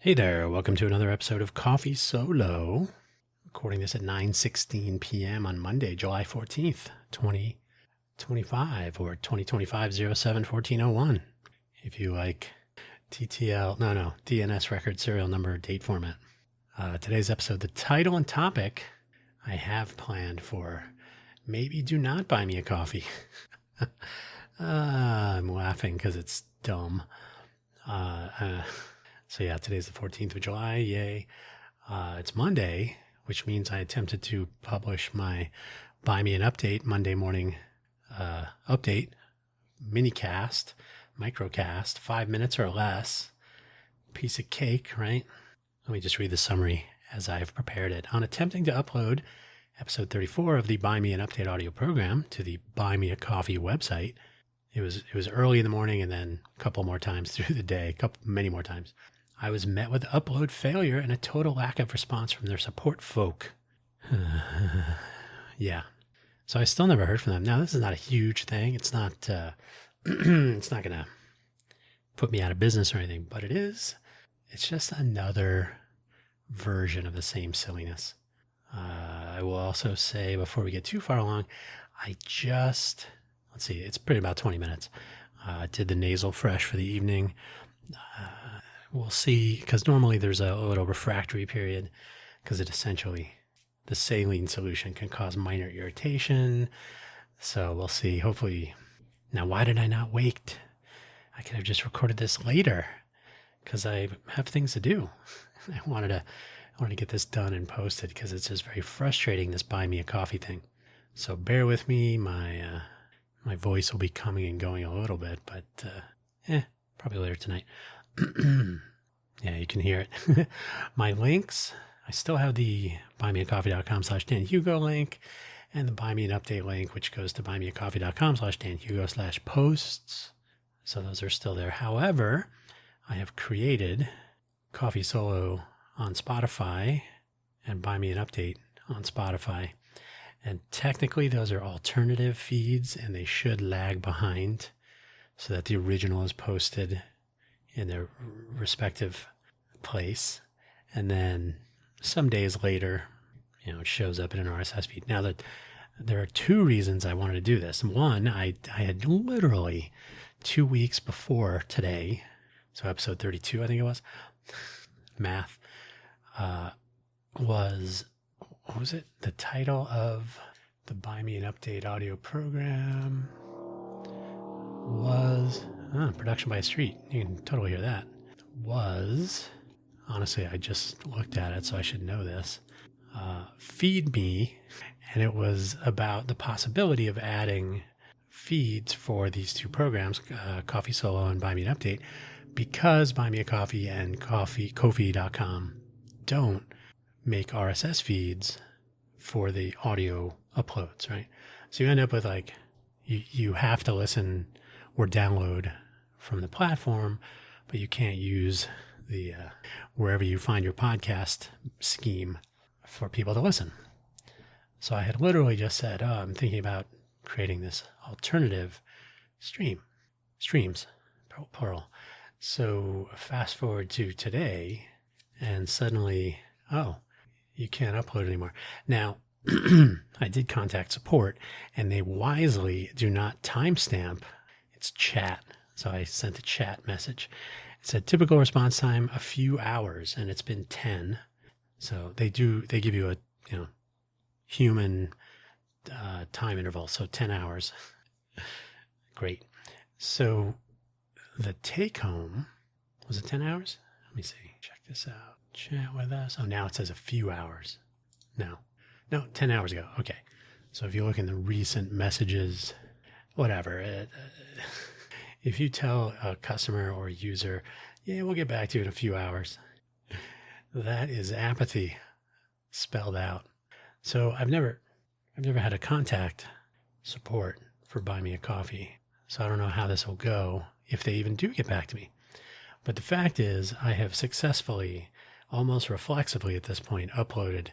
Hey there, welcome to another episode of Coffee Solo. Recording this at 9:16 p.m. on Monday, July 14th, 2025, or 2025-07-1401. If you like DNS record serial number date format. Today's episode, the title and topic I have planned for Maybe Do Not Buy Me a Coffee. I'm laughing because it's dumb. So yeah, today's the 14th of July. Yay. It's Monday, which means I attempted to publish my Buy Me an Update Monday morning update, minicast, microcast, 5 minutes or less. Piece of cake, right? Let me just read the summary as I've prepared it. On attempting to upload episode 34 of the Buy Me an Update audio program to the Buy Me a Coffee website, it was early in the morning and then a couple more times through the day, many more times. I was met with upload failure and a total lack of response from their support folk. Yeah. So I still never heard from them. Now, this is not a huge thing. It's not it's not going to put me out of business or anything, but it is. It's just another version of the same silliness. I will also say, before we get too far along, let's see, it's been about 20 minutes. Did the nasal fresh for the evening. We'll see, because normally there's a little refractory period, because the saline solution can cause minor irritation. So we'll see. Hopefully, now why did I not wait? I could have just recorded this later, because I have things to do. I wanted to get this done and posted, because it's just very frustrating, this Buy Me a Coffee thing. So bear with me. My voice will be coming and going a little bit, but probably later tonight. Yeah, you can hear it. My links, I still have the buymeacoffee.com/Dan Hugo link and the Buy Me an Update link, which goes to buymeacoffee.com/Dan Hugo/posts. So those are still there. However, I have created Coffee Solo on Spotify and Buy Me an Update on Spotify. And technically, those are alternative feeds, and they should lag behind so that the original is posted in their respective place. And then some days later, it shows up in an RSS feed. Now, that there are two reasons I wanted to do this. One, I had literally 2 weeks before today, so episode 32, I think it was, math, what was it? The title of the Buy Me an Update audio program was Production by Street. You can totally hear that. Honestly, I just looked at it, so I should know this. Feed Me, and it was about the possibility of adding feeds for these two programs, Coffee Solo and Buy Me an Update, because Buy Me a Coffee and Ko-fi.com don't make RSS feeds for the audio uploads, right? So you end up with you have to listen or download from the platform, but you can't use the wherever you find your podcast scheme for people to listen. So I had literally just said, I'm thinking about creating this alternative streams, plural. So fast forward to today, and suddenly, you can't upload anymore. Now, I did contact support, and they wisely do not timestamp. It's chat. So I sent a chat message. It said typical response time, a few hours, and it's been 10. So they give you a human time interval, so 10 hours. Great. So the take home, was it 10 hours? Let me see. Check this out. Chat with us. Oh, now it says a few hours. No, 10 hours ago. Okay. So if you look in the recent messages, whatever, if you tell a customer or a user, yeah, we'll get back to you in a few hours, that is apathy spelled out. So I've never had to contact support for Buy Me a Coffee. So I don't know how this will go, if they even do get back to me. But the fact is, I have successfully, almost reflexively at this point, uploaded,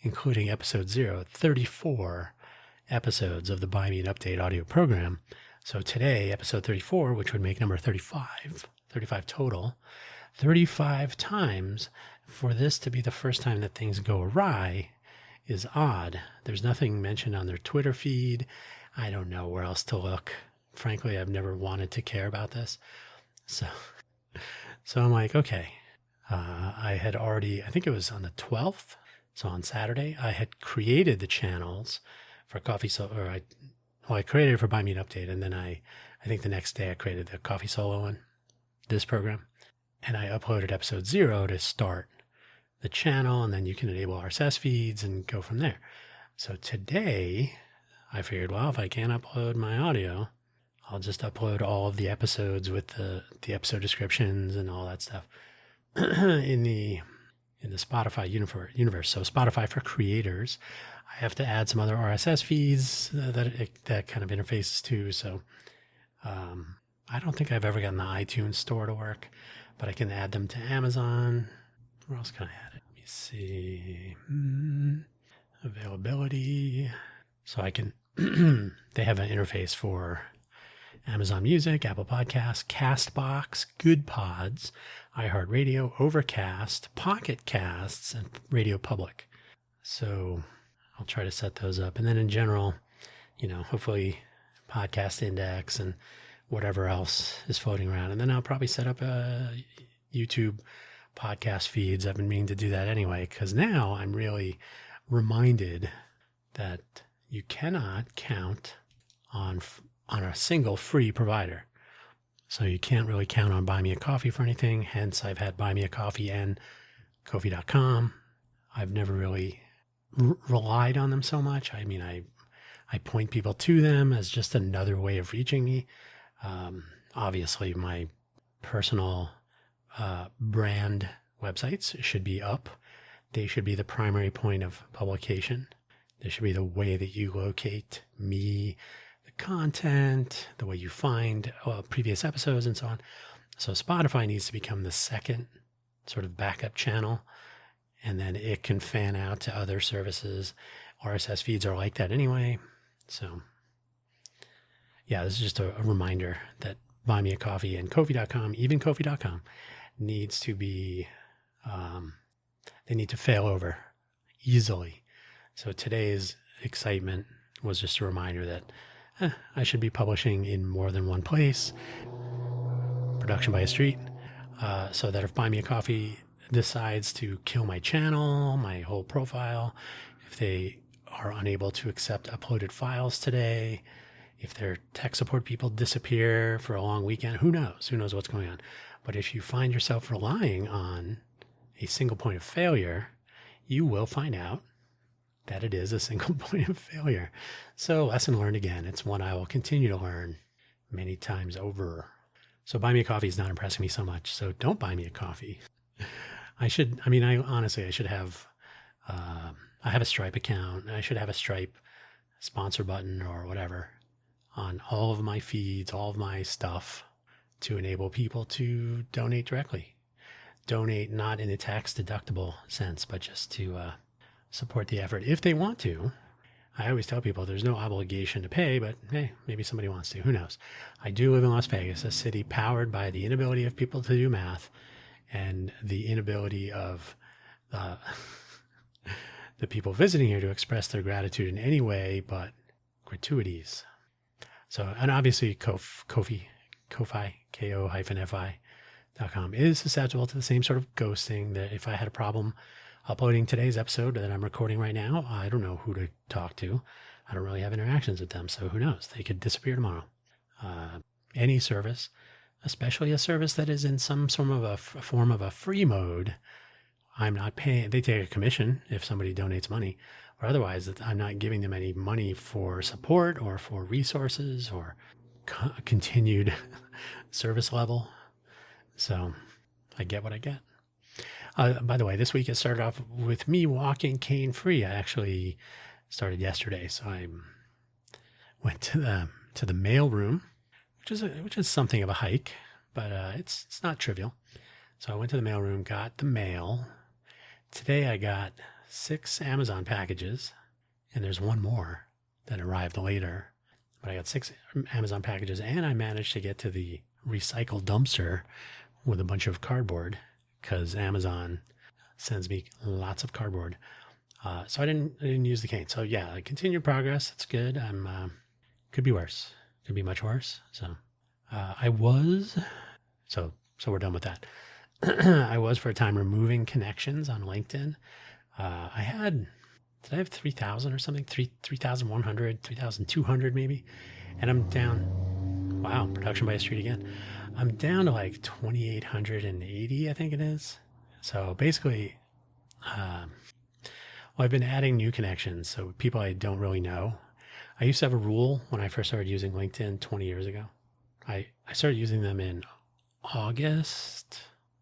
including episode 0, 34 episodes of the Buy Me an Update audio program. So today, episode 34, which would make number 35 total, 35 times for this to be the first time that things go awry is odd. There's nothing mentioned on their Twitter feed. I don't know where else to look. Frankly, I've never wanted to care about this. So I'm like, okay. I had already, I think it was on the 12th. So on Saturday, I had created the channels for Coffee Solo, I created it for Buy Me an Update. And then I think the next day I created the Coffee Solo one, this program. And I uploaded episode 0 to start the channel. And then you can enable RSS feeds and go from there. So today I figured, well, if I can't upload my audio, I'll just upload all of the episodes with the episode descriptions and all that stuff in the Spotify universe. So Spotify for creators, I have to add some other RSS feeds that kind of interfaces to. So I don't think I've ever gotten the iTunes store to work, but I can add them to Amazon. Where else can I add it? Let me see. Availability. So I can, they have an interface for Amazon Music, Apple Podcasts, CastBox, Good Pods, iHeartRadio, Overcast, Pocket Casts, and Radio Public. So I'll try to set those up. And then in general, hopefully Podcast Index and whatever else is floating around. And then I'll probably set up a YouTube podcast feeds. I've been meaning to do that anyway, because now I'm really reminded that you cannot count on a single free provider. So you can't really count on Buy Me a Coffee for anything. Hence, I've had Buy Me a Coffee and Ko-fi.com. I've never really relied on them so much. I mean, I point people to them as just another way of reaching me. Obviously, my personal brand websites should be up. They should be the primary point of publication. They should be the way that you locate me, the content, the way you find previous episodes and so on. So Spotify needs to become the second sort of backup channel, and then it can fan out to other services. RSS feeds are like that anyway. So yeah, this is just a reminder that Buy Me a Coffee and Ko-fi.com, even Ko-fi.com, needs to be, they need to fail over easily. So today's excitement was just a reminder that I should be publishing in more than one place, production by a street, so that if Buy Me a Coffee decides to kill my channel, my whole profile, if they are unable to accept uploaded files today, if their tech support people disappear for a long weekend, who knows? Who knows what's going on? But if you find yourself relying on a single point of failure, you will find out that it is a single point of failure. So lesson learned again. It's one I will continue to learn many times over. So Buy Me a Coffee is not impressing me so much. So don't buy me a coffee. I should have, I have a Stripe account. I should have a Stripe sponsor button or whatever on all of my feeds, all of my stuff, to enable people to donate directly. Donate not in a tax deductible sense, but just to support the effort if they want to. I always tell people there's no obligation to pay, but hey, maybe somebody wants to. Who knows? I do live in Las Vegas, a city powered by the inability of people to do math and the inability of the people visiting here to express their gratitude in any way but gratuities. So, and obviously Ko-fi, ko-fi.com is susceptible to the same sort of ghosting that if I had a problem uploading today's episode that I'm recording right now, I don't know who to talk to. I don't really have interactions with them, so who knows? They could disappear tomorrow. Any service, especially a service that is in some form of a free mode, I'm not paying. They take a commission if somebody donates money, or otherwise I'm not giving them any money for support or for resources or continued service level. So I get what I get. By the way, this week it started off with me walking cane free. I actually started yesterday, so I went to the mail room, which is something of a hike, but it's not trivial. So I went to the mail room, got the mail. Today I got 6 Amazon packages, and there's one more that arrived later. But I got 6 Amazon packages, and I managed to get to the recycle dumpster with a bunch of cardboard because Amazon sends me lots of cardboard. So I didn't use the cane. So yeah, I continued progress. It's good. Could be worse. Could be much worse. So so we're done with that. I was for a time removing connections on LinkedIn. Did I have 3,000 or something? 3,100, 3,200 maybe. And I'm down. Wow, production by a street again. I'm down to like 2,880, I think it is. So basically, I've been adding new connections. So people I don't really know. I used to have a rule when I first started using LinkedIn 20 years ago. I started using them in August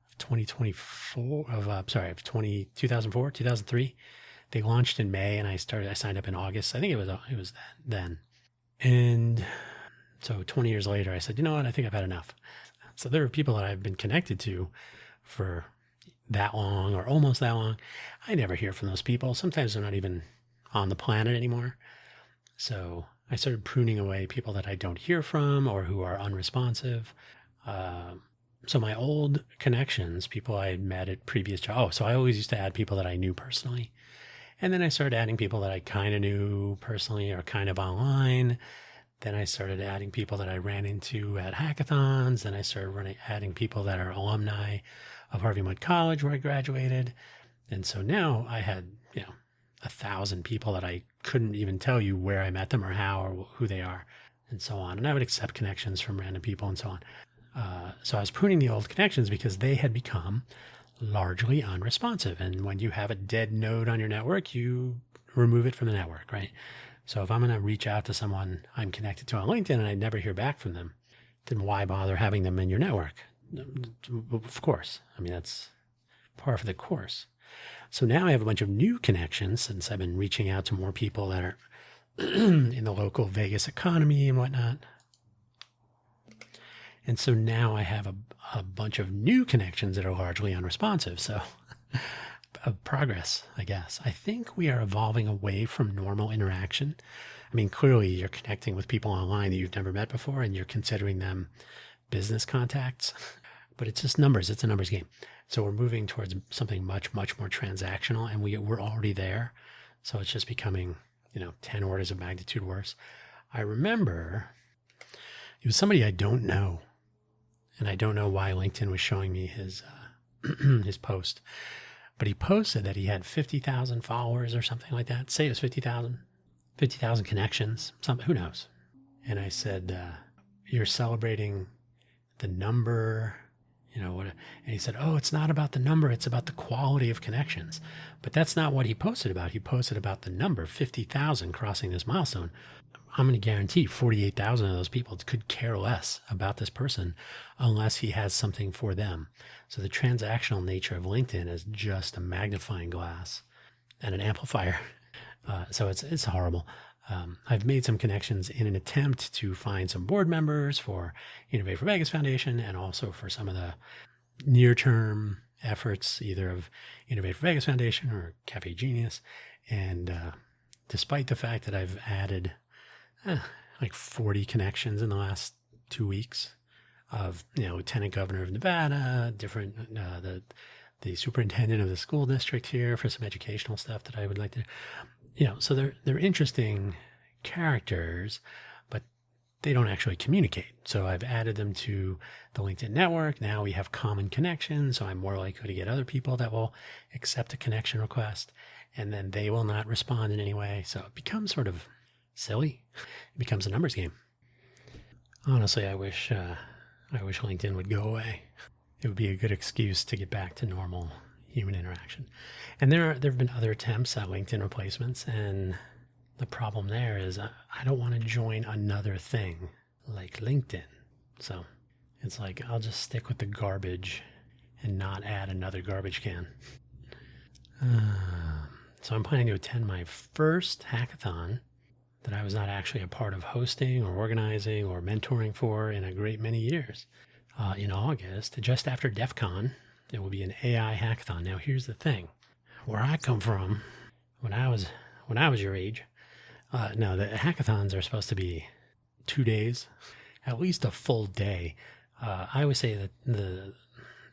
of 2004, of 2004, 2003. They launched in May and I signed up in August. I think it was then. And so 20 years later, I said, you know what? I think I've had enough. So there are people that I've been connected to for that long or almost that long. I never hear from those people. Sometimes they're not even on the planet anymore. So I started pruning away people that I don't hear from or who are unresponsive. So my old connections, people I had met at previous jobs. So I always used to add people that I knew personally. And then I started adding people that I kind of knew personally or kind of online. Then I started adding people that I ran into at hackathons. Then I started adding people that are alumni of Harvey Mudd College where I graduated. And so now I had, 1,000 people that I couldn't even tell you where I met them or how or who they are and so on. And I would accept connections from random people and so on. So I was pruning the old connections because they had become largely unresponsive. And when you have a dead node on your network, you remove it from the network, right? So if I'm going to reach out to someone I'm connected to on LinkedIn and I never hear back from them, then why bother having them in your network? Of course. I mean, that's par for the course. So now I have a bunch of new connections since I've been reaching out to more people that are in the local Vegas economy and whatnot. And so now I have a bunch of new connections that are largely unresponsive. So progress, I guess. I think we are evolving away from normal interaction. I mean, clearly you're connecting with people online that you've never met before and you're considering them business contacts, but it's just numbers. It's a numbers game. So we're moving towards something much, much more transactional and we're already there. So it's just becoming, 10 orders of magnitude worse. I remember it was somebody I don't know. And I don't know why LinkedIn was showing me his his post. But he posted that he had 50,000 followers or something like that. Say it was 50,000 connections, who knows? And I said, you're celebrating the number, what? And he said, oh, it's not about the number. It's about the quality of connections. But that's not what he posted about. He posted about the number, 50,000 crossing this milestone. I'm going to guarantee 48,000 of those people could care less about this person unless he has something for them. So the transactional nature of LinkedIn is just a magnifying glass and an amplifier. So it's horrible. I've made some connections in an attempt to find some board members for Innovate for Vegas Foundation and also for some of the near-term efforts, either of Innovate for Vegas Foundation or Cafe Genius. And despite the fact that I've added like 40 connections in the last 2 weeks of, Lieutenant Governor of Nevada, different, the superintendent of the school district here for some educational stuff that I would like to, so they're interesting characters, but they don't actually communicate. So I've added them to the LinkedIn network. Now we have common connections. So I'm more likely to get other people that will accept a connection request and then they will not respond in any way. So it becomes sort of silly. It becomes a numbers game. Honestly, I wish LinkedIn would go away. It would be a good excuse to get back to normal human interaction. And there have been other attempts at LinkedIn replacements, and the problem there is I don't want to join another thing like LinkedIn. So it's like I'll just stick with the garbage and not add another garbage can. So I'm planning to attend my first hackathon that I was not actually a part of hosting or organizing or mentoring for in a great many years. In August, just after DEF CON, it will be an AI hackathon. Now, here's the thing. Where I come from, when I was your age, no, the hackathons are supposed to be 2 days, at least a full day. I always say that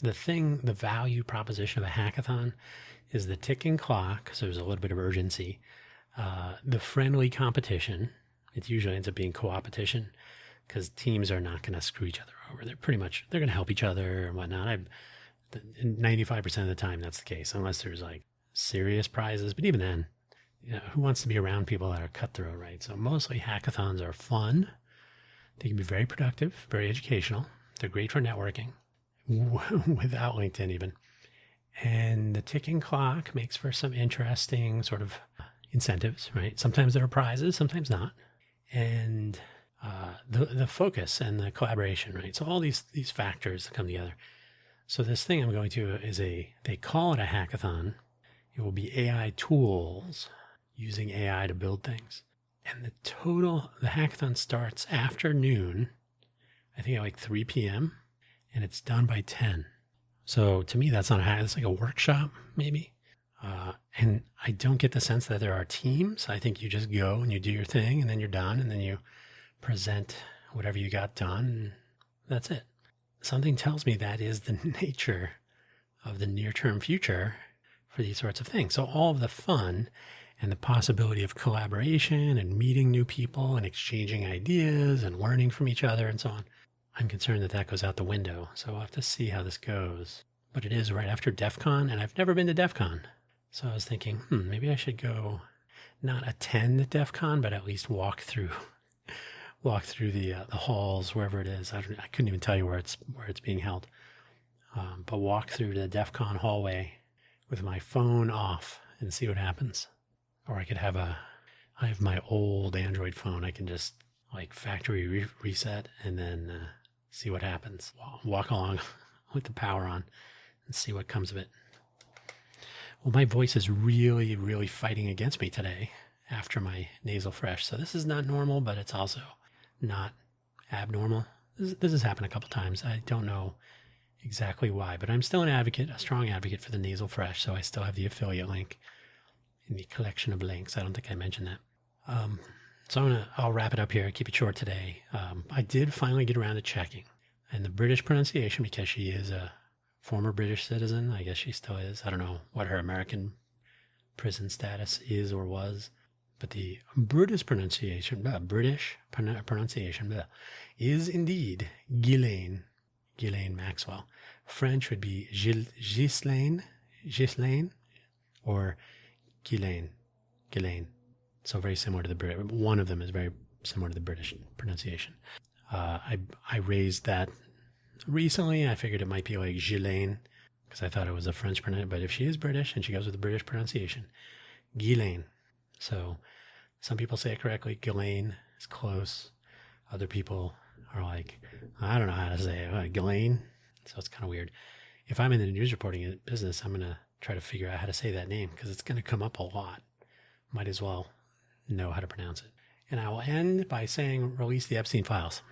the value proposition of a hackathon is the ticking clock. So there's a little bit of urgency. The friendly competition. It usually ends up being co-opetition because teams are not going to screw each other over. They're going to help each other and whatnot. 95% of the time that's the case, unless there's like serious prizes. But even then, who wants to be around people that are cutthroat, right? So mostly hackathons are fun. They can be very productive, very educational. They're great for networking without LinkedIn even. And the ticking clock makes for some interesting sort of incentives, right? Sometimes there are prizes, sometimes not. And the focus and the collaboration, right? So all these factors that come together. So this thing I'm going to is they call it a hackathon. It will be AI tools using AI to build things. And the hackathon starts after noon, I think at like 3 p.m. and it's done by 10. So to me, that's not a hack. It's like a workshop maybe. And I don't get the sense that there are teams. I think you just go and you do your thing and then you're done and then you present whatever you got done. And that's it. Something tells me that is the nature of the near-term future for these sorts of things. So all of the fun and the possibility of collaboration and meeting new people and exchanging ideas and learning from each other and so on, I'm concerned that goes out the window. So we'll have to see how this goes. But it is right after DEF CON, and I've never been to DEF CON. So I was thinking, maybe I should go, not attend DEF CON, but at least walk through the halls, wherever it is. I couldn't even tell you where it's being held. But walk through the DEF CON hallway with my phone off and see what happens. Or I have my old Android phone. I can just like factory reset and then see what happens. Walk along with the power on and see what comes of it. Well, my voice is really, really fighting against me today after my nasal fresh. So this is not normal, but it's also not abnormal. This has happened a couple times. I don't know exactly why, but I'm still a strong advocate for the nasal fresh. So I still have the affiliate link in the collection of links. I don't think I mentioned that. So I'll wrap it up here. Keep it short today. I did finally get around to checking, and the British pronunciation, because she is a former British citizen, I guess she still is. I don't know what her American prison status is or was, but the British pronunciation, is indeed Ghislaine Maxwell. French would be Ghislaine, or Ghislaine. So very similar to the British. One of them is very similar to the British pronunciation. I raised that recently. I figured it might be like Ghislaine because I thought it was a French pronunciation. But if she is British and she goes with the British pronunciation, Ghislaine. So some people say it correctly. Ghislaine is close. Other people are like, I don't know how to say it. Ghislaine. So it's kind of weird. If I'm in the news reporting business, I'm going to try to figure out how to say that name because it's going to come up a lot. Might as well know how to pronounce it. And I will end by saying release the Epstein files.